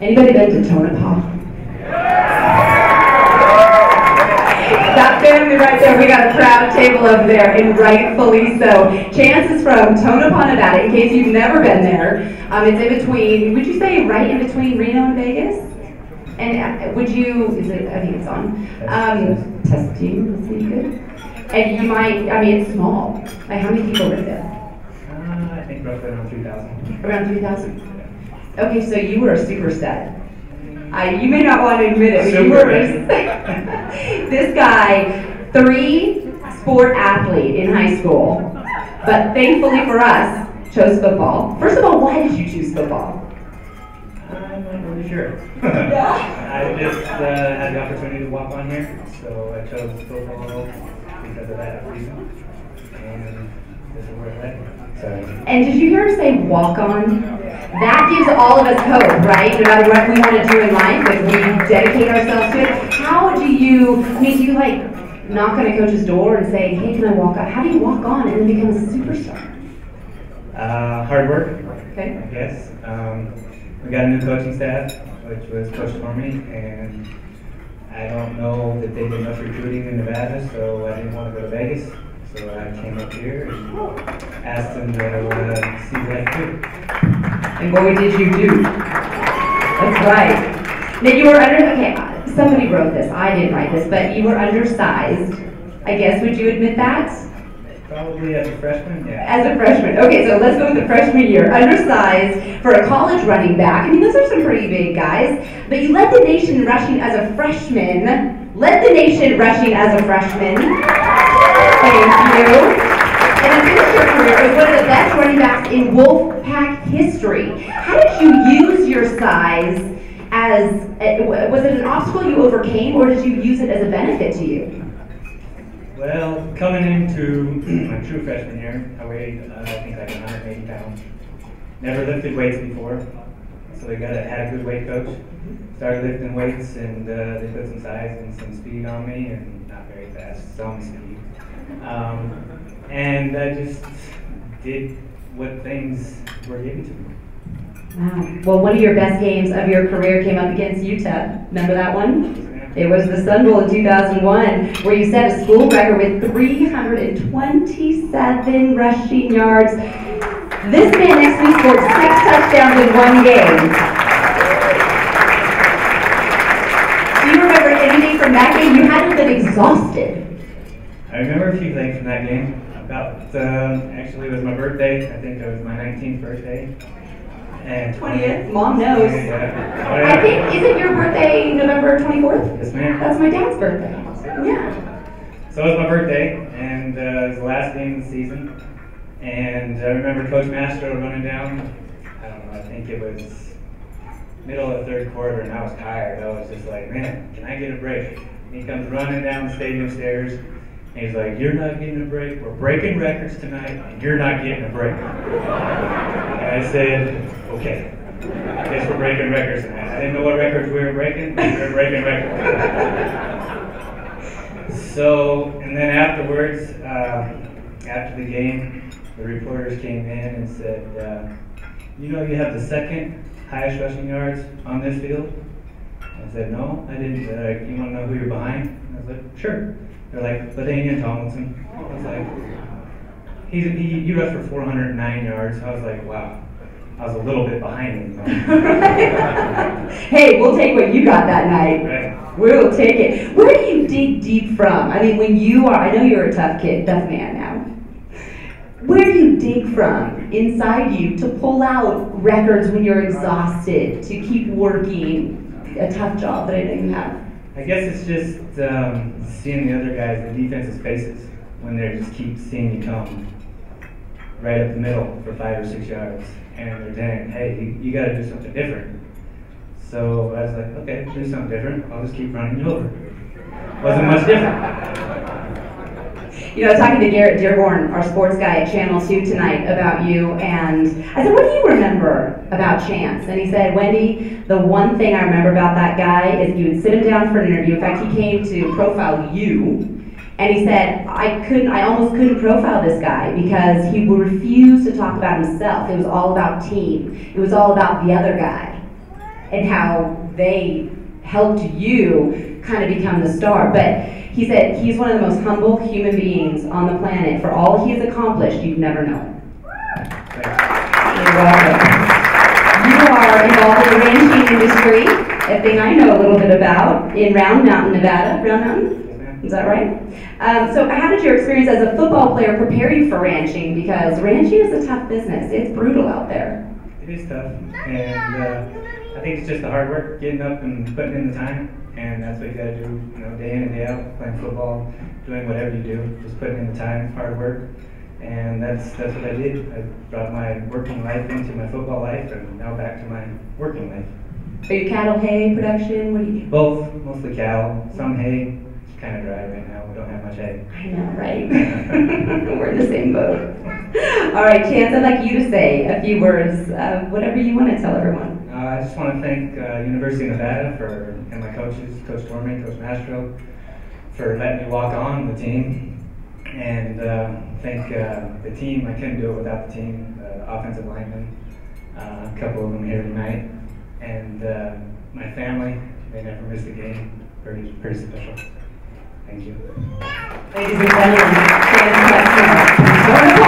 Anybody been to Tonopah? That family right there, we got a proud table over there, and rightfully so. Chance is from Tonopah, Nevada, in case you've never been there. It's in between, would you say right in between Reno and Vegas? And would you, I think it's on. Testing, let's see, good. And you might, I mean, it's small. Like, how many people live there? I think roughly around 3,000. Around 3,000? Okay, so you were a super stud. You may not want to admit it, but you were this guy, 3 sport athlete in high school, but thankfully for us, chose football. First of all, why did you choose football? I'm not really sure. I just had the opportunity to walk on here, so I chose football because of that reason. And this is where it led me. And did you hear him say walk on? That gives all of us hope, right? No matter what we want to do in life, if we dedicate ourselves to it. How do you, I mean, do you like knock on a coach's door and say, hey, can I walk on? How do you walk on and then become a superstar? Hard work, okay. I guess. We got a new coaching staff, which was Coach Tormey, and I don't know that they did enough recruiting in Nevada, so I didn't want to go to Vegas. So I came up here and asked them to see what I could do. And boy, did you do. That's right. Now you were okay, somebody wrote this, I didn't write this, but you were undersized. I guess, would you admit that? Probably as a freshman, yeah. As a freshman. Okay, so let's go with the freshman year. Undersized for a college running back. I mean, those are some pretty big guys. But you led the nation rushing as a freshman. Led the nation rushing as a freshman. Thank you. And you finished your career as one of the best running backs in Wolfpack history. How did you use your size as, was it an obstacle you overcame, or did you use it as a benefit to you? Well, coming into my true freshman year, I weighed, I think like 180 pounds. Never lifted weights before, so we had a good weight coach. Started lifting weights, and they put some size and some speed on me, and not very fast, some speed. And I just did what things were given to me. Wow. Well, one of your best games of your career came up against UTEP. Remember that one? It was the Sun Bowl in 2001, where you set a school record with 327 rushing yards. This man next to me scored 6 touchdowns in one game. Do you remember anything from that game? You had to have been exhausted. I remember a few things from that game. Actually, it was my birthday. I think it was my 19th birthday. And 20th? Mom knows. Yeah. I think, isn't your birthday November 24th? Yes, ma'am. That's my dad's birthday. Yeah. So it was my birthday, and it was the last game of the season. And I remember Coach Mastro running down. I don't know, I think it was middle of the third quarter, and I was tired. I was just like, man, can I get a break? And he comes running down the stadium stairs. And he's like, you're not getting a break. We're breaking records tonight, and you're not getting a break. And I said, okay, I guess we're breaking records tonight. I didn't know what records we were breaking, but we were breaking records. So, and then afterwards, after the game, the reporters came in and said, you know you have the second highest rushing yards on this field? I said, no, I didn't. You want to know who you're behind? I was like, sure. They're like, LaDainian Tomlinson. I was like, he rushed for 409 yards. I was like, wow. I was a little bit behind him. Hey, we'll take what you got that night. Right. We'll take it. Where do you dig deep from? I mean, when you are, I know you're a tough kid, tough man now. Where do you dig from inside you to pull out records when you're exhausted, to keep working a tough job that I know you have? I guess it's just seeing the other guys, the defense's faces, when they just keep seeing you come right up the middle for 5 or 6 yards. And they're saying, hey, you got to do something different. So I was like, okay, do something different. I'll just keep running you over. Wasn't much different. You know, I was talking to Garrett Dearborn, our sports guy at Channel 2 tonight, about you, and I said, what do you remember about Chance? And he said, Wendy, the one thing I remember about that guy is you would sit him down for an interview. In fact, he came to profile you, And he said, I almost couldn't profile this guy because he would refuse to talk about himself. It was all about team. It was all about the other guy and how they helped you kind of become the star. But he said he's one of the most humble human beings on the planet. For all he has accomplished, you'd never know him. You're welcome. You are involved in the ranching industry, a thing I know a little bit about, in Round Mountain, Nevada. Round Mountain? Is that right? So how did your experience as a football player prepare you for ranching? Because ranching is a tough business. It's brutal out there. It is tough, and I think it's just the hard work, getting up and putting in the time, and that's what you got to do, you know, day in and day out, playing football, doing whatever you do, just putting in the time, hard work, and that's what I did. I brought my working life into my football life, and now back to my working life. Are you cattle, hay, production? What do you do? Both, mostly cattle, some hay. It's kind of dry right now. We don't have much hay. I know, right? We're in the same boat. All right, Chance, I'd like you to say a few words, whatever you want to tell everyone. I just want to thank University of Nevada and my coaches, Coach Torme, Coach Mastro, for letting me walk on the team. And thank the team. I couldn't do it without the team, the offensive linemen, a couple of them here tonight. And my family, they never missed a game. Pretty special. Thank you. Ladies and gentlemen, Chance Kretschmer.